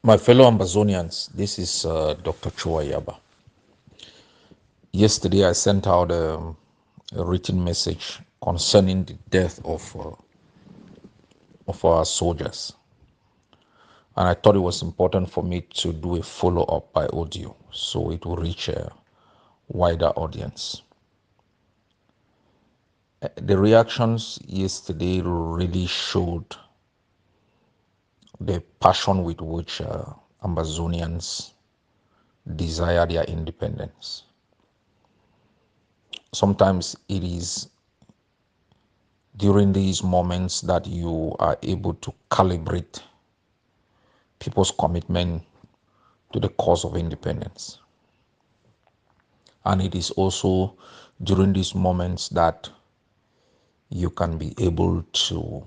My fellow Amazonians, this is Dr. Ayaba. Yesterday, I sent out a written message concerning the death of our soldiers, and I thought it was important for me to do a follow up by audio so it will reach a wider audience. The reactions yesterday really showed the passion with which Amazonians desire their independence. Sometimes it is during these moments that you are able to calibrate people's commitment to the cause of independence. And it is also during these moments that you can be able to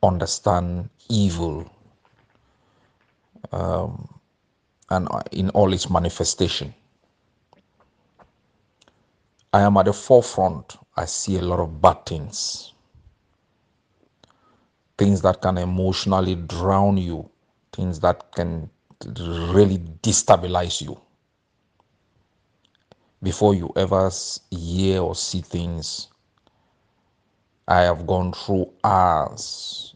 understand evil and in all its manifestation. I am at the forefront. I see a lot of bad things that can emotionally drown you, things that can really destabilize you. Before you ever hear or see things, I have gone through hours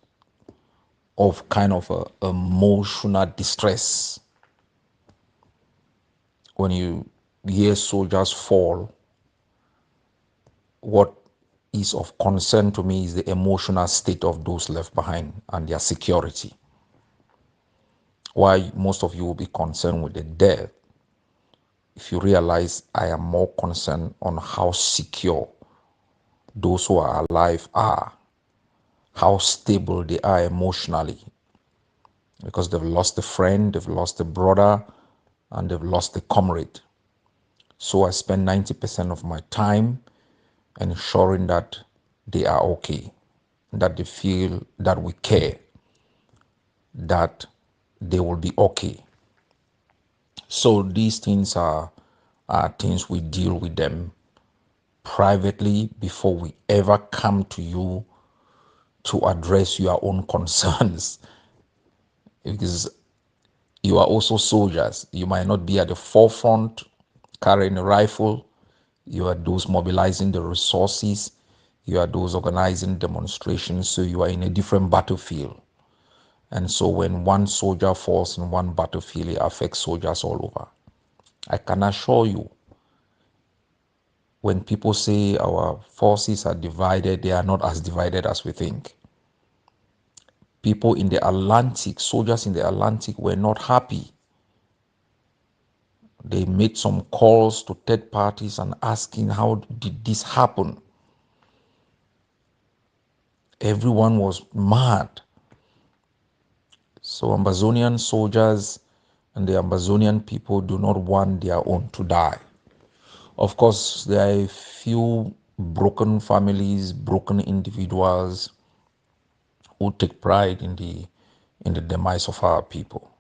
of kind of emotional distress. When you hear soldiers fall, what is of concern to me is the emotional state of those left behind and their security. Why most of you will be concerned with the death, if you realize I am more concerned on how secure those who are alive are, how stable they are emotionally, because they've lost a friend, they've lost a brother, and they've lost a comrade. So I spend 90% of my time ensuring that they are okay, that they feel that we care, that they will be okay. So these things are things we deal with them privately before we ever come to you to address your own concerns. Because you are also soldiers. You might not be at the forefront carrying a rifle. You are those mobilizing the resources. You are those organizing demonstrations. So you are in a different battlefield. And so when one soldier falls in one battlefield, it affects soldiers all over. I can assure you, when people say our forces are divided, they are not as divided as we think. People in the Atlantic, soldiers in the Atlantic, were not happy. They made some calls to third parties and asking how did this happen. Everyone was mad. So Amazonian soldiers and the Amazonian people do not want their own to die. Of course, there are a few broken families, broken individuals who take pride in the demise of our people.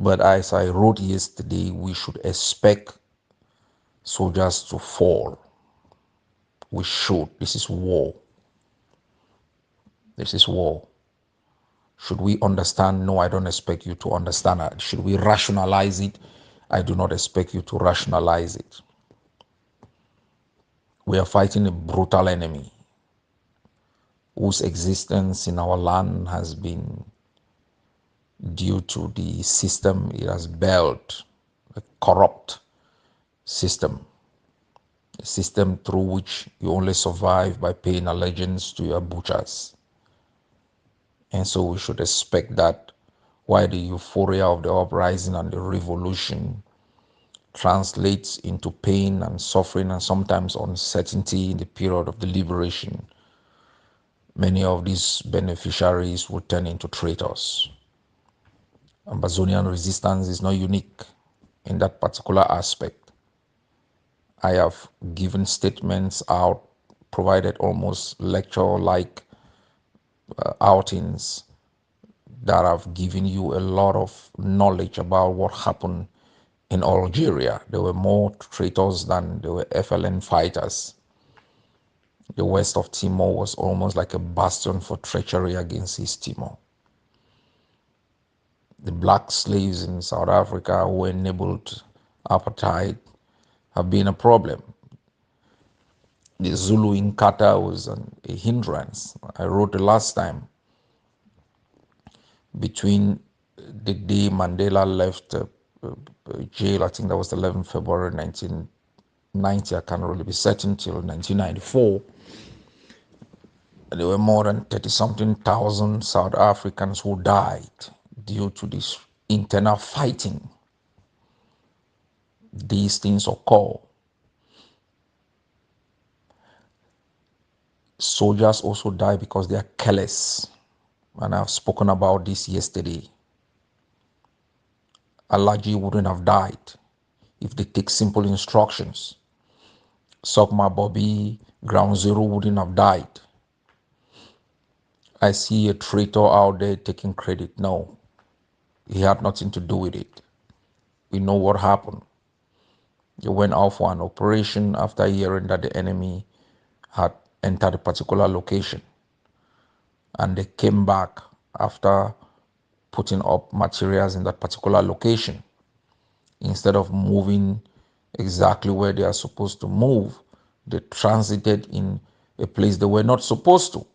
But as I wrote yesterday, we should expect soldiers to fall. We should. This is war. This is war. Should we understand? No, I don't expect you to understand it. Should we rationalize it? I do not expect you to rationalize it. We are fighting a brutal enemy whose existence in our land has been due to the system it has built, a corrupt system, a system through which you only survive by paying allegiance to your butchers. And so we should expect that while the euphoria of the uprising and the revolution translates into pain and suffering and sometimes uncertainty in the period of the liberation, many of these beneficiaries will turn into traitors. Amazonian resistance is not unique in that particular aspect. I have given statements out, provided almost lecture-like outings that have given you a lot of knowledge about what happened in Algeria. There were more traitors than there were FLN fighters. The west of Timor was almost like a bastion for treachery against East Timor. The black slaves in South Africa who enabled apartheid have been a problem. The Zulu in Qatar was a hindrance. I wrote the last time between the day Mandela left jail, I think that was the 11th February 1990, I can't really be certain, till 1994. There were more than 30 something thousand South Africans who died due to this internal fighting. These things occur. Soldiers also die because they are careless. And I've spoken about this yesterday. Alaji wouldn't have died if they take simple instructions. Sokma Bobby, Ground Zero wouldn't have died. I see a traitor out there taking credit. No, he had nothing to do with it. We know what happened. They went out for an operation after hearing that the enemy had entered a particular location. And they came back after putting up materials in that particular location. Instead of moving exactly where they are supposed to move, they transited in a place they were not supposed to,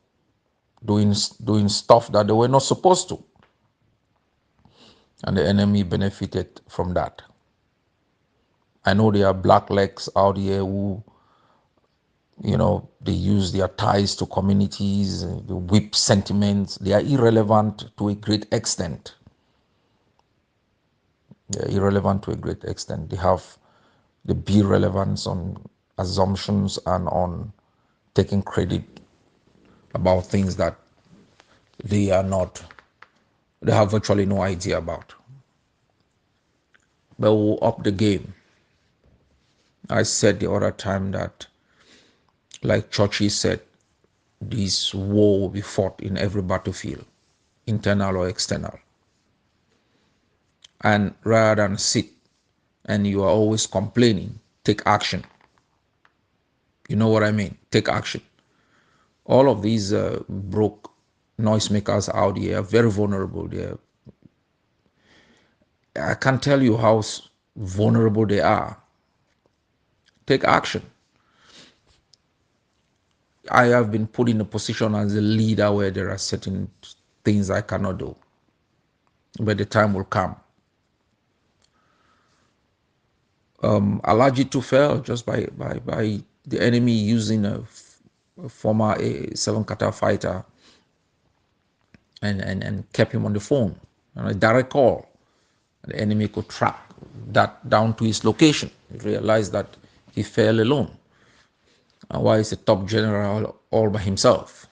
doing stuff that they were not supposed to. And the enemy benefited from that. I know there are black legs out here who, they use their ties to communities, they whip sentiments. They are irrelevant to a great extent. They have the be relevance on assumptions and on taking credit about things that they have virtually no idea about. But we'll up the game. I said the other time that, like Churchill said, this war will be fought in every battlefield, internal or external. And rather than sit and you are always complaining, take action. You know what I mean? Take action. All of these broke noisemakers out here are very vulnerable. I can't tell you how vulnerable they are. Take action. I have been put in a position as a leader where there are certain things I cannot do. But the time will come. Alaji too fell just by the enemy using a former A7 Qatar fighter and kept him on the phone. And a direct call. The enemy could track that down to his location. He realized that he fell alone. And why is a top general all by himself?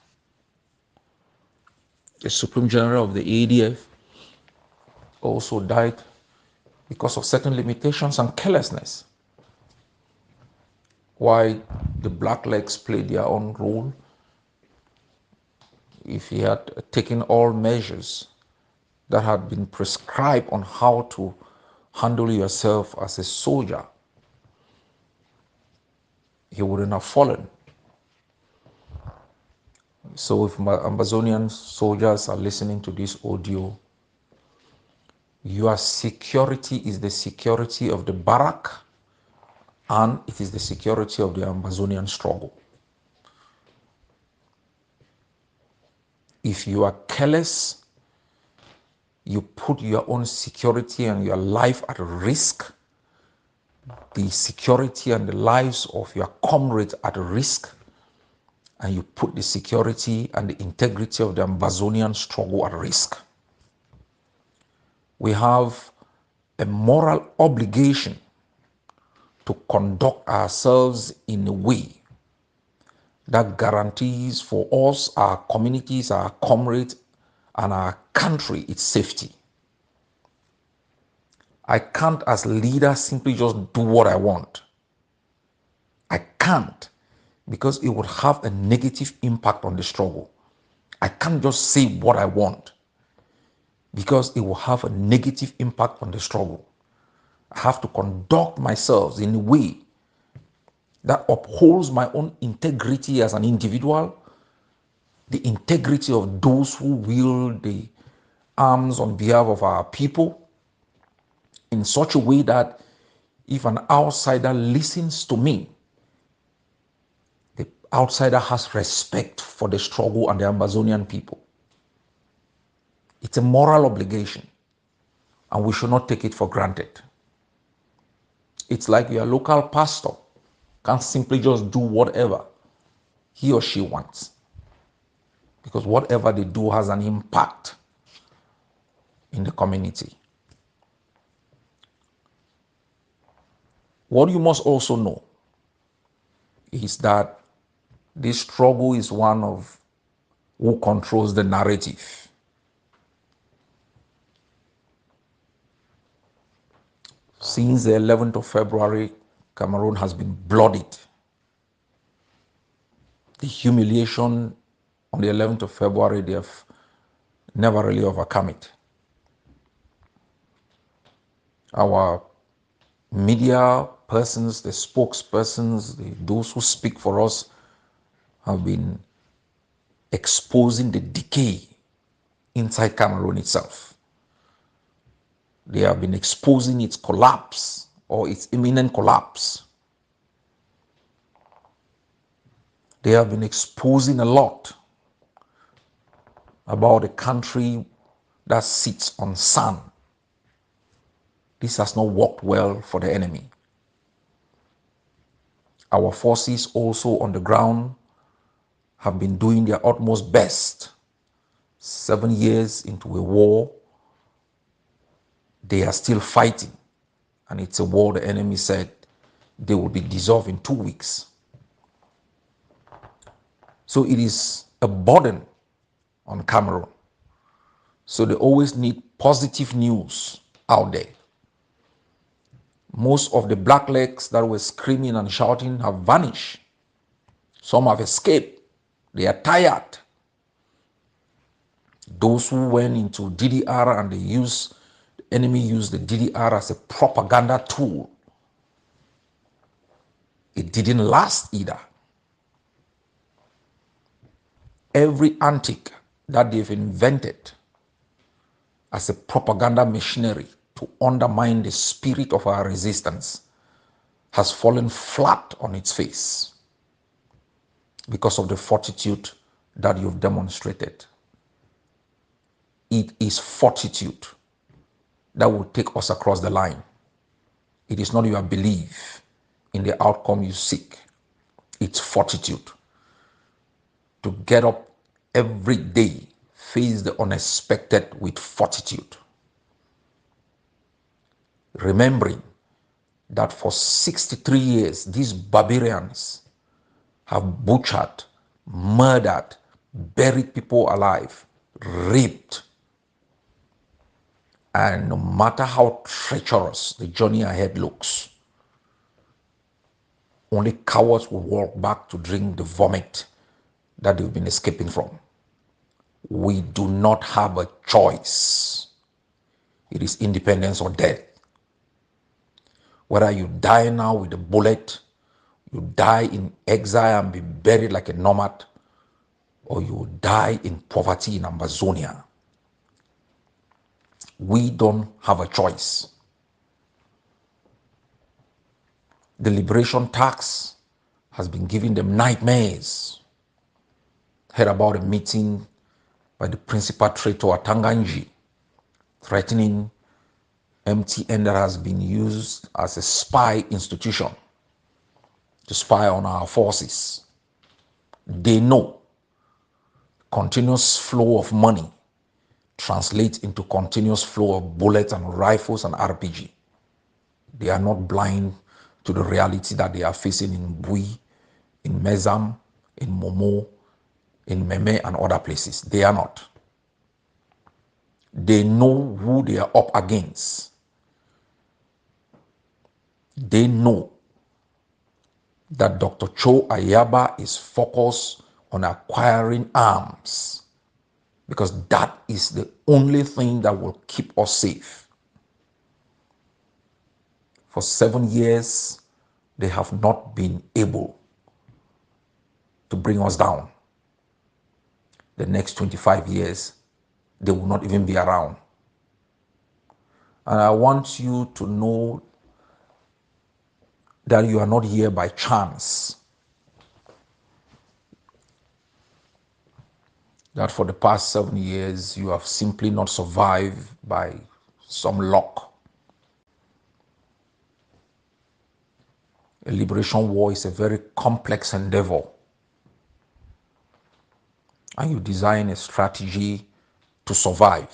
The Supreme General of the ADF also died because of certain limitations and carelessness. Why the black legs played their own role. If he had taken all measures that had been prescribed on how to handle yourself as a soldier, he wouldn't have fallen. So if Amazonian soldiers are listening to this audio, your security is the security of the barrack, and it is the security of the Amazonian struggle. If you are careless, you put your own security and your life at risk, the security and the lives of your comrades at risk, and you put the security and the integrity of the Amazonian struggle at risk. We have a moral obligation to conduct ourselves in a way that guarantees for us, our communities, our comrades, and our country its safety. I can't, as leader, simply just do what I want. I can't, because it would have a negative impact on the struggle. I can't just say what I want, because it will have a negative impact on the struggle. I have to conduct myself in a way that upholds my own integrity as an individual, the integrity of those who wield the arms on behalf of our people in such a way that if an outsider listens to me, the outsider has respect for the struggle and the Amazonian people. It's a moral obligation, and we should not take it for granted. It's like your local pastor can't simply just do whatever he or she wants, because whatever they do has an impact in the community. What you must also know is that this struggle is one of who controls the narrative. Since the 11th of February, Cameroon has been bloodied. The humiliation on the 11th of February, they have never really overcome it. Our media persons, the spokespersons, those who speak for us have been exposing the decay inside Cameroon itself. They have been exposing its collapse or its imminent collapse. They have been exposing a lot about a country that sits on sand. This has not worked well for the enemy. Our forces also on the ground have been doing their utmost best. 7 years into a war, they are still fighting. And it's a war the enemy said they will be dissolved in 2 weeks. So it is a burden on Cameroon. So they always need positive news out there. Most of the blacklegs that were screaming and shouting have vanished. Some have escaped. They are tired. Those who went into DDR and the enemy used the DDR as a propaganda tool. It didn't last either. Every antic that they've invented as a propaganda machinery to undermine the spirit of our resistance has fallen flat on its face because of the fortitude that you've demonstrated. It is fortitude that will take us across the line. It is not your belief in the outcome you seek. It's fortitude to get up every day, face the unexpected with fortitude. Remembering that for 63 years, these barbarians have butchered, murdered, buried people alive, raped. And no matter how treacherous the journey ahead looks, only cowards will walk back to drink the vomit that they've been escaping from. We do not have a choice. It is independence or death. Whether you die now with a bullet, you die in exile and be buried like a nomad, or you die in poverty in Amazonia. We don't have a choice. The liberation tax has been giving them nightmares. Heard about a meeting by the principal traitor Atanganji threatening MTN that has been used as a spy institution to spy on our forces. They know continuous flow of money translates into continuous flow of bullets and rifles and RPG. They are not blind to the reality that they are facing in Bui, in Mezam, in Momo, in Meme and other places. They are not. They know who they are up against. They know that Dr. Cho Ayaba is focused on acquiring arms because that is the only thing that will keep us safe. For 7 years, they have not been able to bring us down. The next 25 years, they will not even be around. And I want you to know that you are not here by chance. That for the past 7 years, you have simply not survived by some luck. A liberation war is a very complex endeavor. And you design a strategy to survive.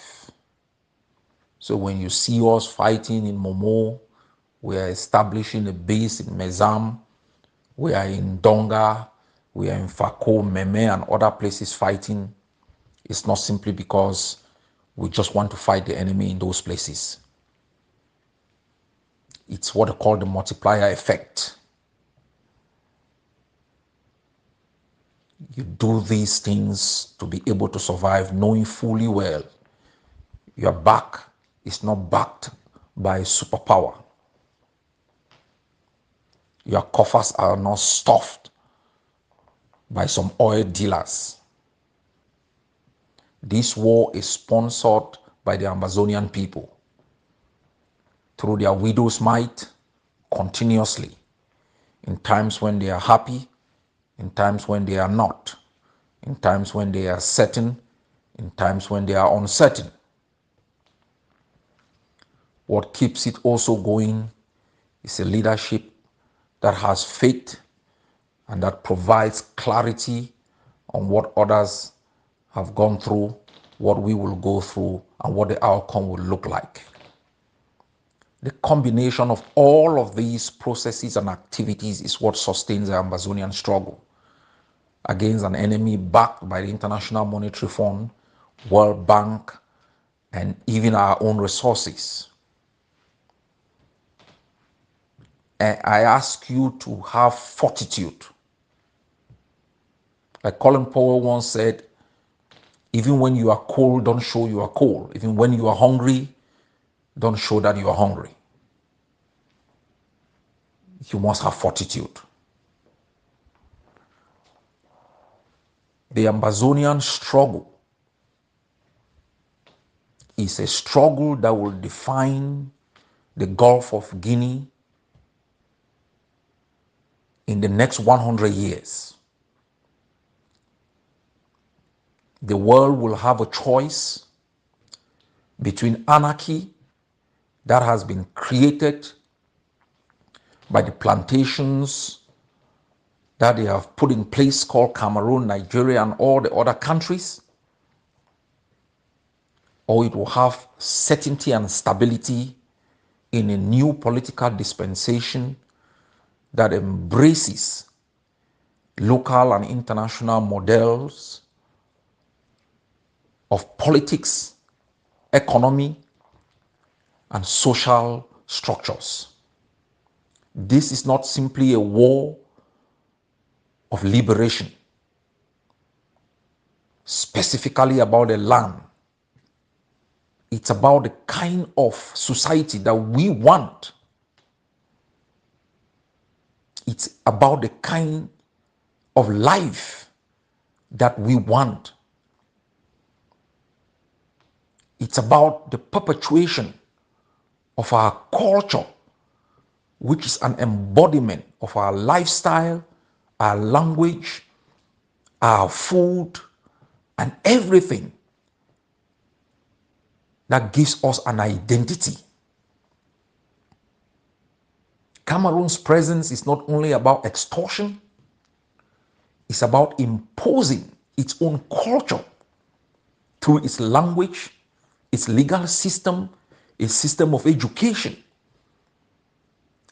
So when you see us fighting in Momo, we are establishing a base in Mezam, we are in Donga, we are in Fako, Meme, and other places fighting. It's not simply because we just want to fight the enemy in those places. It's what I call the multiplier effect. You do these things to be able to survive, knowing fully well your back is not backed by a superpower. Your coffers are not stuffed by some oil dealers. This war is sponsored by the Amazonian people through their widow's might continuously, in times when they are happy, in times when they are not, in times when they are certain, in times when they are uncertain. What keeps it also going is a leadership that has faith and that provides clarity on what others have gone through, what we will go through, and what the outcome will look like. The combination of all of these processes and activities is what sustains the Amazonian struggle against an enemy backed by the International Monetary Fund, World Bank, and even our own resources. And I ask you to have fortitude. Like Colin Powell once said, even when you are cold, don't show you are cold. Even when you are hungry, don't show that you are hungry. You must have fortitude. The Amazonian struggle is a struggle that will define the Gulf of Guinea in the next 100 years. The world will have a choice between anarchy that has been created by the plantations that they have put in place called Cameroon, Nigeria, and all the other countries, or it will have certainty and stability in a new political dispensation that embraces local and international models of politics, economy, and social structures. This is not simply a war of liberation, specifically about the land. It's about the kind of society that we want. It's about the kind of life that we want. It's about the perpetuation of our culture, which is an embodiment of our lifestyle, our language, our food, and everything that gives us an identity. Cameroon's presence is not only about extortion, it's about imposing its own culture through its language, its legal system, its system of education.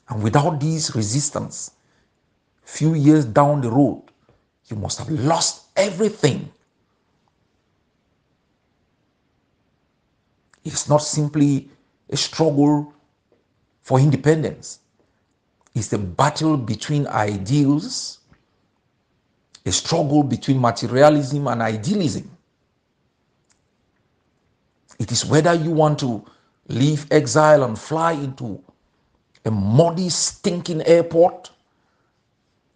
And without these resistance, few years down the road, you must have lost everything. It's not simply a struggle for independence. It's a battle between ideals, a struggle between materialism and idealism. It is whether you want to leave exile and fly into a muddy, stinking airport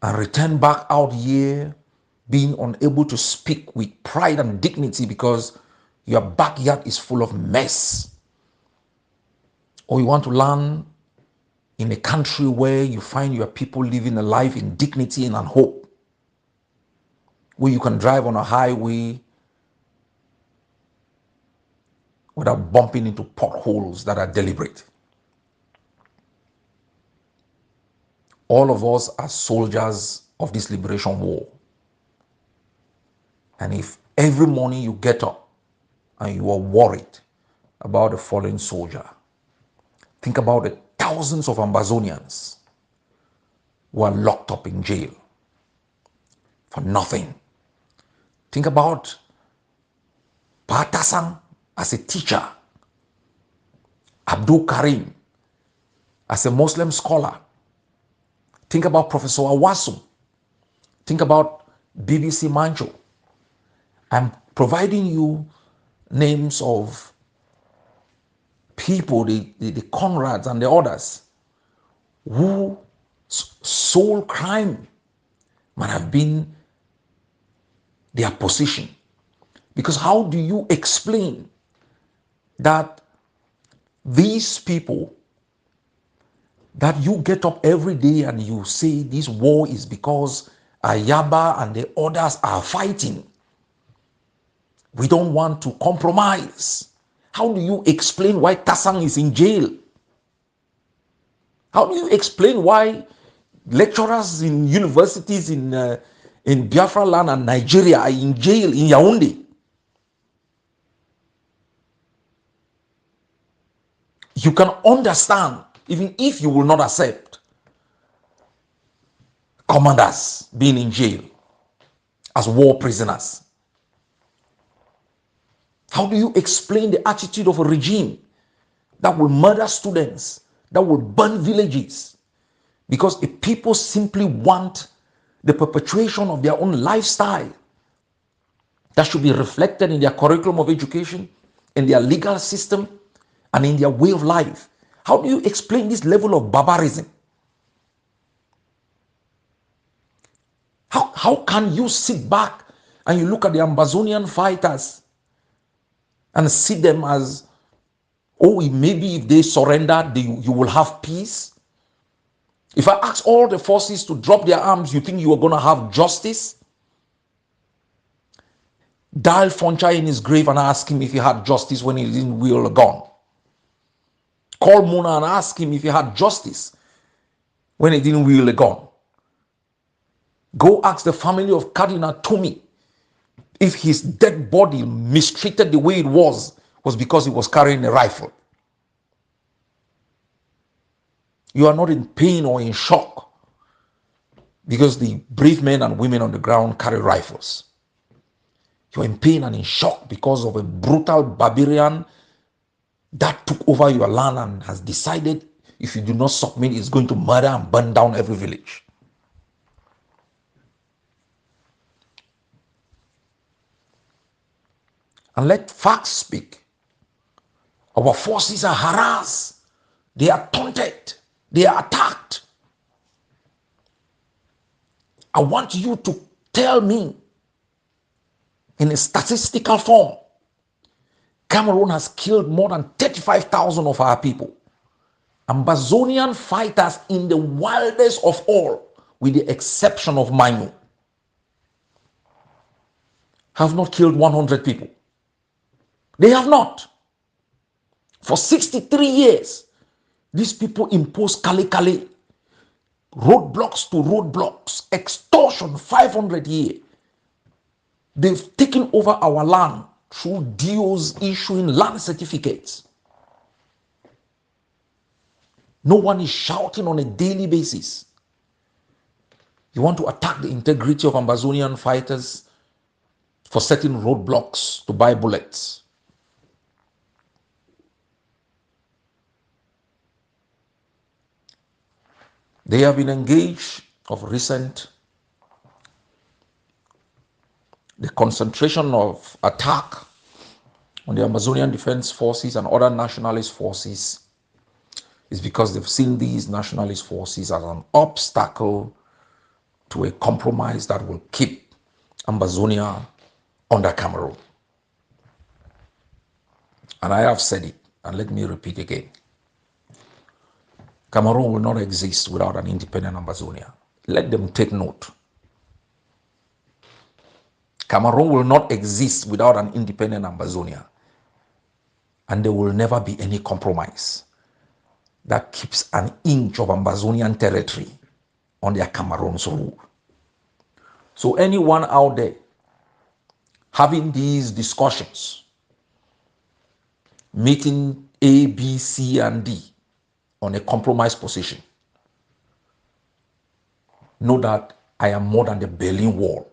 and return back out here being unable to speak with pride and dignity because Your backyard is full of mess. Or you want to land in a country where you find your people living a life in dignity and hope, where you can drive on a highway without bumping into potholes that are deliberate. All of us are soldiers of this liberation war. And if every morning you get up and you are worried about a fallen soldier, think about the thousands of Ambazonians who are locked up in jail for nothing. Think about Patasang as a teacher, Abdul Karim as a Muslim scholar. Think about Professor Awasu. Think about BBC Mancho. I'm providing you names of people, the Conrads and the others, whose sole crime might have been their position. Because how do you explain that these people, that you get up every day and you say this war is because Ayaba and the others are fighting? We don't want to compromise. How do you explain why Tasang is in jail? How do you explain why lecturers in universities in Biafra land and Nigeria are in jail in Yaoundé? You can understand, even if you will not accept commanders being in jail as war prisoners. How do you explain the attitude of a regime that will murder students, that will burn villages, because if people simply want the perpetuation of their own lifestyle that should be reflected in their curriculum of education, in their legal system, and in their way of life? How do you explain this level of barbarism? How can you sit back and you look at the Ambazonian fighters and see them as, oh, maybe if they surrender, you will have peace? If I ask all the forces to drop their arms, you think you are going to have justice? Dial Fonchai in his grave and ask him if he had justice when he didn't wield a gun. Call Muna and ask him if he had justice when he didn't wield a gun. Go ask the family of Cardinal Tomi if his dead body, mistreated the way it was because he was carrying a rifle. You are not in pain or in shock because the brave men and women on the ground carry rifles. You're in pain and in shock because of a brutal barbarian that took over your land and has decided if you do not submit, it's going to murder and burn down every village. And let facts speak. Our forces are harassed. They are taunted. They are attacked. I want you to tell me in a statistical form, Cameroon has killed more than 35,000 of our people. Ambazonian fighters in the wildest of all, with the exception of Mainu, have not killed 100 people. They have not. For 63 years, these people impose Kale Kale, roadblocks to roadblocks, extortion 500 years. They've taken over our land through DOs issuing land certificates. No one is shouting on a daily basis. You want to attack the integrity of Ambazonian fighters for setting roadblocks to buy bullets. They have been engaged of recent. The concentration of attack on the Amazonian Defense Forces and other nationalist forces is because they've seen these nationalist forces as an obstacle to a compromise that will keep Ambazonia under Cameroon. And I have said it, and let me repeat again. Cameroon will not exist without an independent Ambazonia. Let them take note. Cameroon will not exist without an independent Ambazonia. And there will never be any compromise that keeps an inch of Ambazonian territory under Cameroon's rule. So anyone out there having these discussions, meeting A, B, C, and D on a compromise position, know that I am more than the Berlin Wall.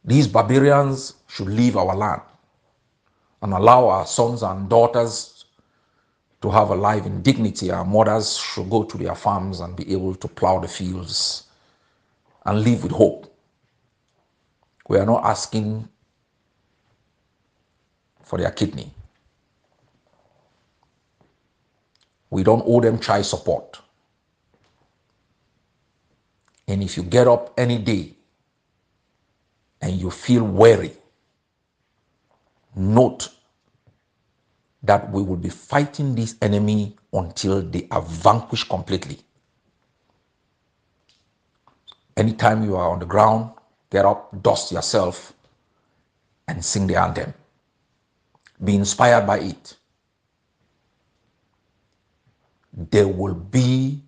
These barbarians should leave our land and allow our sons and daughters to have a life in dignity. Our mothers should go to their farms and be able to plow the fields and live with hope. We are not asking for their kidney. We don't owe them child support. And if you get up any day and you feel weary, note that we will be fighting this enemy until they are vanquished completely. Anytime you are on the ground, get up, dust yourself, and sing the anthem. Be inspired by it. There will be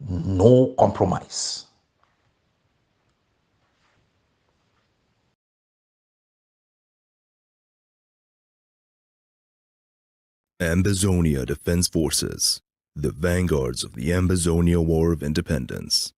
no compromise. Ambazonia Defense Forces, the vanguards of the Ambazonia War of Independence.